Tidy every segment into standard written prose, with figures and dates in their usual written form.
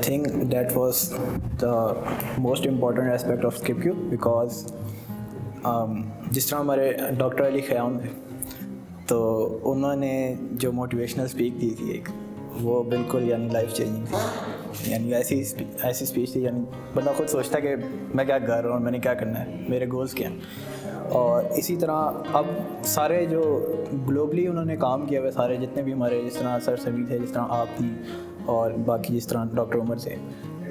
think that was the most important aspect of SkipQ because जिस तरह हमारे doctor Ali Khayyam थे तो उन्होंने जो मोटिवेशनल स्पीच दी थी एक, वो बिल्कुल यानी लाइफ चेंजिंग थी। यानी ऐसी स्पीच थी, यानी बंदा खुद सोचता कि मैं क्या कर रहा हूँ, मैंने क्या करना है, मेरे गोल्स क्या हैं। और इसी तरह अब सारे जो ग्लोबली उन्होंने काम किया हुआ, सारे जितने भी हमारे, जिस तरह सर सभी थे, जिस तरह आप थी और बाकी जिस तरह डॉक्टर उमर थे,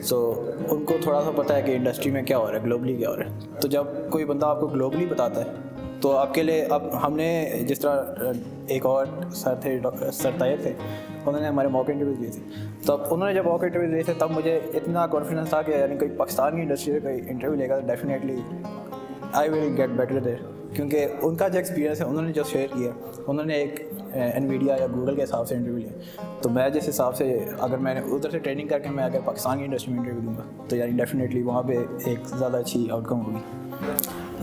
सो उनको थोड़ा सा पता है कि इंडस्ट्री में क्या हो रहा है, ग्लोबली क्या हो रहा है। तो जब कोई बंदा आपको ग्लोबली बताता है तो आपके लिए, अब हमने जिस तरह एक और सर थे, सर ताहिर थे, उन्होंने हमारे मॉक इंटरव्यूज़ दिए थे। तब उन्होंने जब मॉक इंटरव्यू दिए थे तब मुझे इतना कॉन्फिडेंस था कि यानी कोई पाकिस्तान की इंडस्ट्री में कोई इंटरव्यू लेगा तो definitely I will get better there, क्योंकि उनका जो एक्सपीरियंस है उन्होंने जो शेयर किया, उन्होंने एक एनवीडिया या गूगल के हिसाब से इंटरव्यू लिया। तो मैं जिस हिसाब से, अगर मैंने उधर से ट्रेनिंग करके मैं अगर पाकिस्तान की इंडस्ट्री में इंटरव्यू दूँगा तो यानी डेफिनेटली वहाँ पे एक ज़्यादा अच्छी आउटकम होगी।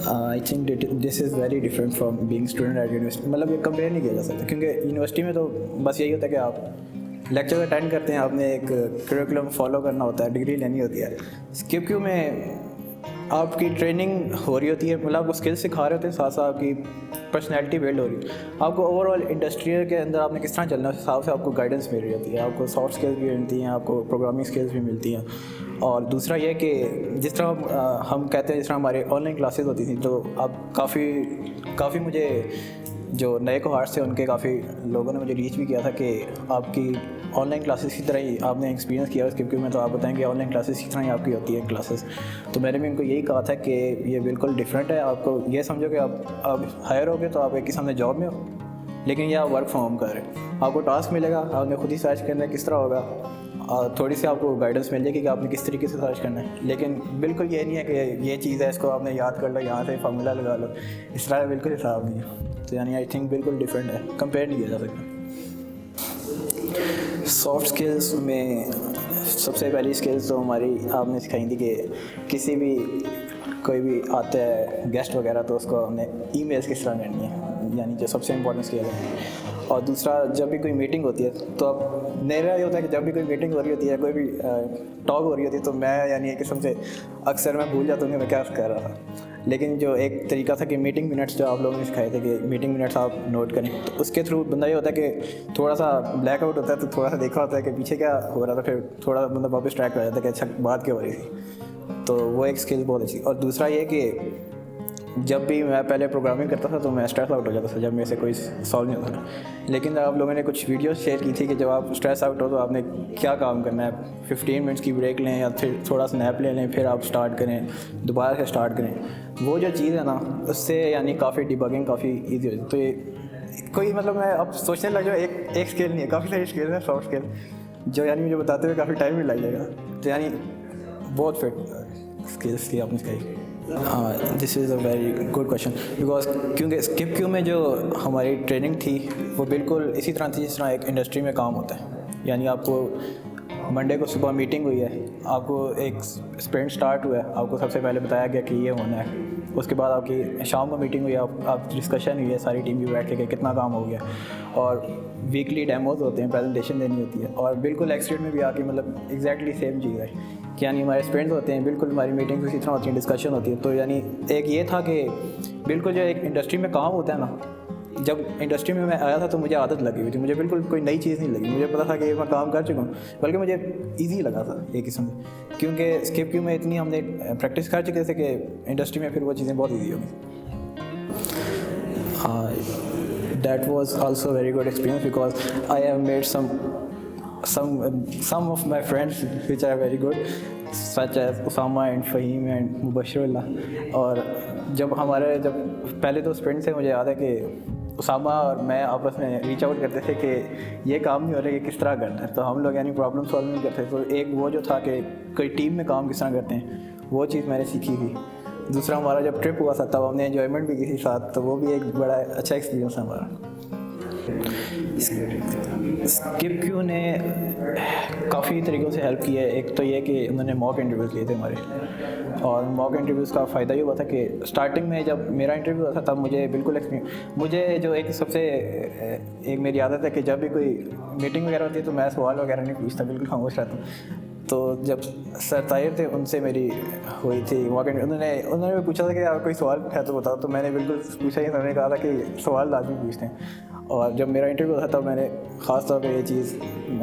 I think this is very different from being student at university. मतलब ये कंपेयर नहीं किया जा सकता, क्योंकि यूनिवर्सिटी में तो बस यही होता है कि आप लेक्चर अटेंड करते हैं, आपने एक करिकुलम फॉलो करना होता है, डिग्री लेनी होती है। SkipQ में आपकी ट्रेनिंग हो रही होती है, मतलब आपको स्किल्स सिखा रहे होते हैं, साथ साथ आपकी पर्सनैलिटी बिल्ड हो रही है। आपको ओवरऑल इंडस्ट्री के अंदर आपने किस तरह चलना है, उस हिसाब से आपको गाइडेंस मिल रही होती है, आपको सॉफ्ट स्किल्स भी मिलती हैं, आपको प्रोग्रामिंग स्किल्स भी मिलती हैं। और दूसरा ये कि जिस तरह हम कहते हैं, जिस तरह हमारे ऑनलाइन क्लासेस होती थी, तो अब काफ़ी मुझे जो नए कोहार्ट्स थे उनके काफ़ी लोगों ने मुझे रीच भी किया था कि आपकी ऑनलाइन क्लासेस की तरह ही आपने एक्सपीरियंस किया है SkipQ में, तो आप बताएं कि ऑनलाइन क्लासेस की तरह ही आपकी होती है क्लासेस। तो मैंने भी उनको यही कहा था कि ये बिल्कुल डिफरेंट है। आपको ये समझो कि आप हायर हो गए तो आप एक किस्म में जॉब में हो, लेकिन ये आप वर्क फ्रॉम होम कर रहे हैं। आपको टास्क मिलेगा, आपने खुद ही सर्च करना है किस तरह होगा, और थोड़ी सी आपको गाइडेंस मिल जाएगी कि आपने किस तरीके से सर्च करना है। लेकिन बिल्कुल ये नहीं है कि ये चीज़ है, इसको आपने याद कर लो, यहाँ से फार्मूला लगा लो, इस तरह बिल्कुल हिसाब नहीं है। तो यानी आई थिंक बिल्कुल डिफरेंट है, कंपेयर नहीं किया जा सकता। सॉफ्ट स्किल्स में सबसे पहली स्किल्स तो हमारी आपने सिखाई थी कि किसी भी कोई भी आता है गेस्ट वगैरह तो उसको हमने ईमेल्स किस तरह करनी है, यानी जो सबसे इम्पोर्टेंट स्किल है। और दूसरा, जब भी कोई मीटिंग होती है तो अब मेरा ये होता है कि जब भी कोई मीटिंग हो रही होती है, कोई भी टॉक हो रही होती है, तो मैं यानी एक किस्म से अक्सर मैं भूल जाता हूँ कि मैं क्या कर रहा था। लेकिन जो एक तरीका था कि मीटिंग मिनट्स जो आप लोगों ने सिखाए थे कि मीटिंग मिनट्स आप नोट करें, तो उसके थ्रू बंदा ये होता है कि थोड़ा सा ब्लैक आउट होता है, तो थोड़ा सा देखा होता है कि पीछे क्या हो रहा था, फिर थोड़ा बंदा वापस ट्रैक कर जाता है कि अच्छा बात क्या हो रही थी। तो वो एक स्किल बहुत अच्छी। और दूसरा ये कि जब भी मैं पहले प्रोग्रामिंग करता था तो मैं स्ट्रेस आउट हो जाता था जब मेरे से कोई सॉल्व नहीं होता था। लेकिन आप लोगों ने कुछ वीडियोस शेयर की थी कि जब आप स्ट्रेस आउट हो तो आपने क्या काम करना है, 15 मिनट्स की ब्रेक लें या फिर थोड़ा स्नैप ले लें, फिर आप स्टार्ट करें, दोबारा से स्टार्ट करें। वो जो चीज़ है ना, उससे यानी काफ़ी डिबगिंग काफ़ी ईजी हो जाती है। तो ये कोई, मतलब मैं अब सोचने लग जाऊँ, एक स्किल नहीं है, काफ़ी सारी स्किल है सॉफ्ट स्किल, जो यानी मुझे बताते हुए काफ़ी टाइम भी लग जाएगा। तो यानी बहुत फिट स्किल्स थी आपने सिखाई। This is a very good question because क्योंकि SkipQ में जो हमारी ट्रेनिंग थी वो बिल्कुल इसी तरह थी जिस तरह एक इंडस्ट्री में काम होता है। यानी आपको मंडे को सुबह मीटिंग हुई है, आपको एक स्प्रिंट स्टार्ट हुआ है, आपको सबसे पहले बताया गया कि ये होना है। उसके बाद आपकी शाम को मीटिंग हुई, आप डिस्कशन हुई है सारी टीम भी बैठ के कि कितना काम हो गया, और वीकली डेमोज होते हैं, प्रेजेंटेशन देनी होती है। और बिल्कुल एक्सटेंट में भी आके मतलब एग्जैक्टली सेम चीज़ है कि यानी हमारे स्प्रिंट्स होते हैं, बिल्कुल हमारी मीटिंग्स इसी तरह होती हैं, डिस्कशन होती है। तो यानी एक ये था कि बिल्कुल जो एक इंडस्ट्री में काम होता है ना, जब इंडस्ट्री में मैं आया था तो मुझे आदत लगी हुई थी, मुझे बिल्कुल कोई नई चीज़ नहीं लगी, मुझे पता था कि मैं काम कर चुका हूँ, बल्कि मुझे ईजी लगा था एक किस्म से, क्योंकि SkipQ में इतनी हमने प्रैक्टिस कर चुके थे कि इंडस्ट्री में फिर वो चीज़ें बहुत ईजी होगी। That was also a very good experience because I have made some of my friends which are very good, such as Usama and Fahim and Mubashirullah. और जब पहले तो स्प्रिंट से मुझे याद है कि उसामा और मैं आपस में रीच आउट करते थे कि ये काम नहीं हो रहा है, किस तरह करना है। तो हम लोग यानी प्रॉब्लम सॉल्व नहीं करते। तो एक वो जो था कि कोई टीम में काम किस तरह करते हैं, वो चीज़ मैंने सीखी थी। दूसरा, हमारा जब ट्रिप हुआ था तब हमने एंजॉयमेंट भी की थी साथ, तो वो भी एक बड़ा अच्छा एक्सपीरियंस है हमारा। SkipQ ने काफ़ी तरीक़ों से हेल्प की है। एक तो ये कि उन्होंने मॉक इंटरव्यूज़ लिए थे हमारे, और मॉक इंटरव्यूज़ का फ़ायदा ये हुआ था कि स्टार्टिंग में जब मेरा इंटरव्यू हुआ था तब मुझे बिल्कुल मुझे जो एक सबसे एक मेरी आदत है कि जब भी कोई मीटिंग वगैरह होती है तो मैं सवाल वगैरह नहीं पूछता, बिल्कुल खामोश रहता हूँ। تو جب سر طاہر تھے ان سے میری ہوئی تھی واقعی، انہوں نے پوچھا تھا کہ آپ کوئی سوال ہے تو بتاؤ، تو میں نے بالکل پوچھا ہی، انہوں نے کہا تھا کہ سوال لازمی پوچھتے ہیں. اور جب میرا انٹرویو تھا تب میں نے خاص طور پہ یہ چیز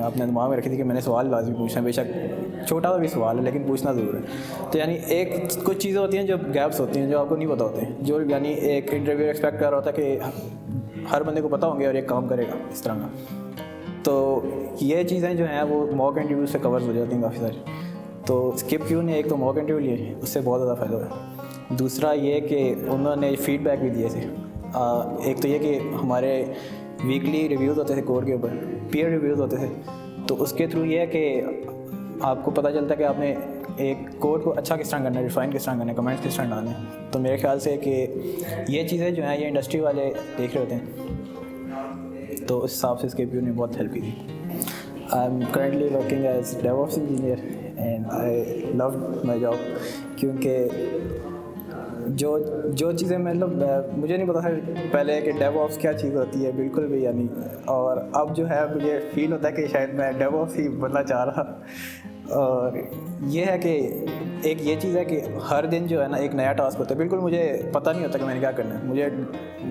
اپنے دماغ میں رکھی تھی کہ میں نے سوال لازمی پوچھنا ہے، بے شک چھوٹا سا بھی سوال ہے لیکن پوچھنا ضرور ہے. تو یعنی کچھ چیزیں ہوتی ہیں جو گیپس ہوتی ہیں جو آپ کو نہیں پتہ ہوتے ہیں، جو یعنی ایک انٹرویو ایکسپیکٹ کر رہا ہوتا ہے کہ ہر بندے کو پتہ ہوں گے اور ایک کام کرے گا اس طرح کا. تو یہ چیزیں جو ہیں وہ موک انٹرویو سے کور ہو جاتی ہیں کافی ساری. تو اسکپ کیو نے ایک تو موک انٹرویو لیے، اس سے بہت زیادہ فائدہ ہوا. دوسرا یہ کہ انہوں نے فیڈ بیک بھی دیے تھے. ایک تو یہ کہ ہمارے ویکلی ریویوز ہوتے تھے کوڈ کے اوپر، پیئر ریویوز ہوتے تھے، تو اس کے تھرو یہ ہے کہ آپ کو پتہ چلتا ہے کہ آپ نے ایک کوڈ کو اچھا کس طرح کرنا ہے، ریفائن کس طرح کرنا ہے، کمنٹس کس طرح ڈالنے ہیں. تو میرے خیال سے کہ یہ چیزیں جو ہیں یہ انڈسٹری والے دیکھ رہے ہوتے ہیں، تو اس حساب سے اسکپ کیو نے بہت ہیلپ کی تھی. I am currently working as DevOps engineer and I love my job, کیونکہ جو چیزیں مطلب مجھے نہیں پتا تھا پہلے کہ ڈیو آپس کیا چیز ہوتی ہے بالکل بھی یعنی، اور اب جو ہے مجھے فیل ہوتا ہے کہ شاید میں ڈیو آپس ہی بننا چاہ رہا. اور یہ ہے کہ ایک یہ چیز ہے کہ ہر دن جو ہے نا ایک نیا ٹاسک ہوتا ہے، بالکل مجھے پتہ نہیں ہوتا کہ میں نے کیا کرنا ہے، مجھے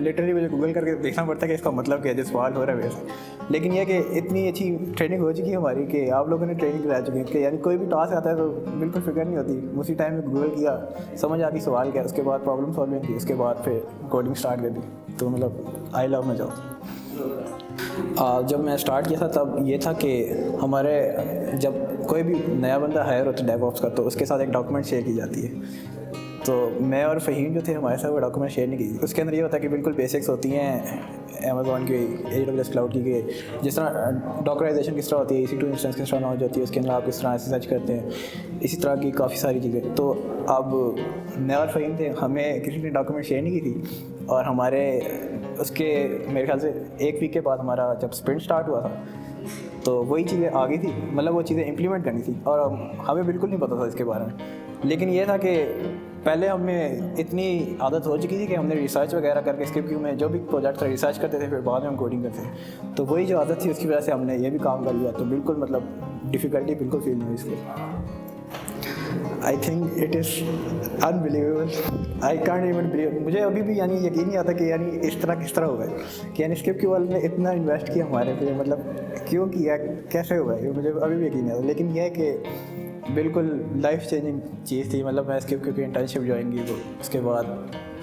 لٹرلی گوگل کر کے دیکھنا پڑتا ہے کہ اس کا مطلب کیا ہے جو سوال ہو رہا ہے ویسے. لیکن یہ کہ اتنی اچھی ٹریننگ ہو چکی ہے ہماری کہ آپ لوگوں نے ٹریننگ کرا چکی ہے کہ یعنی کوئی بھی ٹاسک آتا ہے تو بالکل فکر نہیں ہوتی، اسی ٹائم میں گوگل کیا، سمجھ آ گئی سوال کیا، اس کے بعد پرابلم سالونگ کی، اس کے بعد پھر کوڈنگ اسٹارٹ کر دی. تو مطلب آئی لو مائی جاب. جب میں اسٹارٹ کیا تھا تب یہ تھا کہ ہمارے جب کوئی بھی نیا بندہ ہائر ہوتا ہے ڈیو آپس کا تو اس کے ساتھ ایک ڈاکومنٹ شیئر کی جاتی ہے. تو میں اور فہیم جو تھے ہمارے ساتھ وہ ڈاکومنٹ شیئر نہیں کی. اس کے اندر یہ ہوتا ہے کہ بالکل بیسکس ہوتی ہیں امیزون کی، AWS کلاؤڈ کی، کہ جس طرح ڈاکرائزیشن کس طرح ہوتی ہے، EC2 انسٹنس کس طرح نوج ہوتی ہے، اس کے اندر آپ کس طرح سرچ کرتے ہیں، اسی طرح کی کافی ساری چیزیں. تو اب میں اور فہیم تھے، ہمیں کسی نے ڈاکومنٹ شیئر نہیں کی تھی، اور ہمارے اس کے میرے خیال سے ایک ویک کے بعد ہمارا جب اسپرنٹ اسٹارٹ ہوا تھا تو وہی چیزیں آ گئی تھی، مطلب وہ چیزیں امپلیمنٹ کرنی تھی، اور ہمیں بالکل نہیں پتہ تھا اس کے بارے میں. لیکن یہ تھا کہ پہلے ہمیں اتنی عادت ہو چکی تھی کہ ہم نے ریسرچ وغیرہ کر کے اسکپ کیو میں جو بھی پروجیکٹ تھا ریسرچ کرتے تھے، پھر بعد میں ہم کوڈنگ کرتے تھے. تو وہی جو عادت تھی اس کی وجہ سے ہم نے یہ بھی کام کر لیا. تو بالکل مطلب ڈیفیکلٹی بالکل فیل نہیں ہوئی اس کو. I think it is unbelievable, I can't even blue. مجھے ابھی بھی یعنی یقین نہیں آتا کہ یعنی اس طرح کس طرح ہوا ہے کہ یعنی اسکپ کیو والے نے اتنا انویسٹ کیا ہمارے پہ، مطلب کیوں کیا، کیسے ہوا ہے، مجھے ابھی بھی یقین نہیں آتا. لیکن یہ ہے کہ بالکل لائف چینجنگ چیز تھی. مطلب میں اسکپ کیو کی انٹرنشپ جوائن کی تو اس کے بعد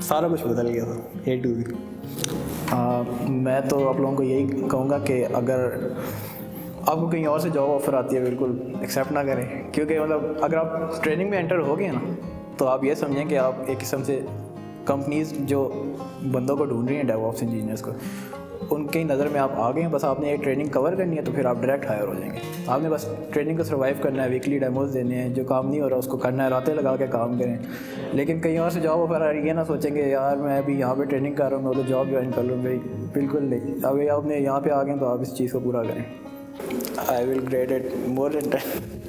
سارا کچھ بدل گیا تھا A to Z. میں تو آپ لوگوں کو یہی کہوں گا کہ اگر آپ کو کہیں اور سے جاب آفر آتی ہے بالکل ایکسیپٹ نہ کریں، کیونکہ مطلب اگر آپ ٹریننگ میں انٹر ہو گئے نا تو آپ یہ سمجھیں کہ آپ ایک قسم سے کمپنیز جو بندوں کو ڈھونڈ رہی ہیں ڈیو آپس انجینئرس کو، ان کی نظر میں آپ آ گئے ہیں. بس آپ نے ایک ٹریننگ کور کرنی ہے تو پھر آپ ڈائریکٹ ہائر ہو جائیں گے. آپ نے بس ٹریننگ کو سروائیو کرنا ہے، ویکلی ڈیموز دینے ہیں، جو کام نہیں ہو رہا اس کو کرنا ہے، راتیں لگا کے کام کریں. لیکن کہیں اور سے جاب آفر آ رہی ہے، یہ نہ سوچیں گے یار میں ابھی یہاں پہ ٹریننگ کر رہا ہوں میں تو جاب جوائن کر لوں. بھائی بالکل نہیں، ابھی آپ نے یہاں پہ آ گئے تو آپ اس چیز کو پورا کریں. I will grade it more than 10.